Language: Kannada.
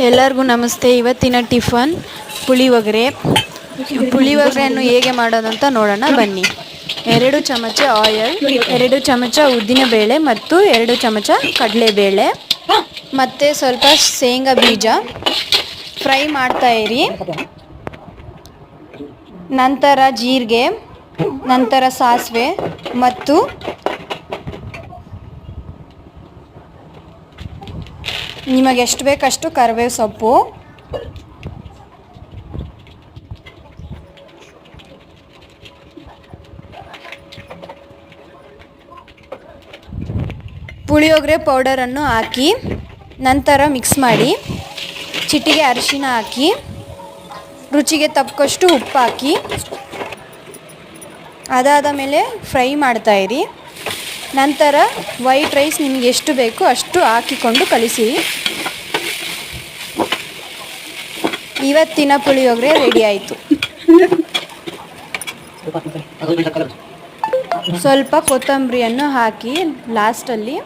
ಎಲ್ಲರಿಗೂ ನಮಸ್ತೆ. ಇವತ್ತಿನ ಟಿಫನ್ ಪುಳಿಯೋಗರೆ. ಪುಳಿಯೋಗರೆಯನ್ನು ಹೇಗೆ ಮಾಡೋದಂತ ನೋಡೋಣ ಬನ್ನಿ. 2 ಚಮಚ ಆಯಿಲ್, 2 ಚಮಚ ಉದ್ದಿನಬೇಳೆ ಮತ್ತು 2 ಚಮಚ ಕಡಲೆಬೇಳೆ ಮತ್ತು ಸ್ವಲ್ಪ ಶೇಂಗಾ ಬೀಜ ಫ್ರೈ ಮಾಡ್ತಾ ಇರಿ. ನಂತರ ಜೀರಿಗೆ, ನಂತರ ಸಾಸಿವೆ ಮತ್ತು ನಿಮಗೆ ಎಷ್ಟು ಬೇಕಷ್ಟು ಕರಿಬೇವು ಸೊಪ್ಪು. ಪುಳಿಯೋಗರೆ ಪೌಡರನ್ನು ಹಾಕಿ ನಂತರ ಮಿಕ್ಸ್ ಮಾಡಿ, ಚಿಟಿಕೆ ಅರಿಶಿನ ಹಾಕಿ, ರುಚಿಗೆ ತಕ್ಕಷ್ಟು ಉಪ್ಪು ಹಾಕಿ, ಅದಾದ ಮೇಲೆ ಫ್ರೈ ಮಾಡ್ತಾಯಿರಿ. ನಂತರ ವೈಟ್ ರೈಸ್ ನಿಮಗೆ ಎಷ್ಟು ಬೇಕು ಅಷ್ಟು ಹಾಕಿಕೊಂಡು ಕಲಿಸಿ. ಇವತ್ತಿನ ಪುಳಿಯೋಗರೆ ರೆಡಿ ಆಯಿತು. ಸ್ವಲ್ಪ ಕೊತ್ತಂಬರಿಯನ್ನು ಹಾಕಿ ಲಾಸ್ಟಲ್ಲಿ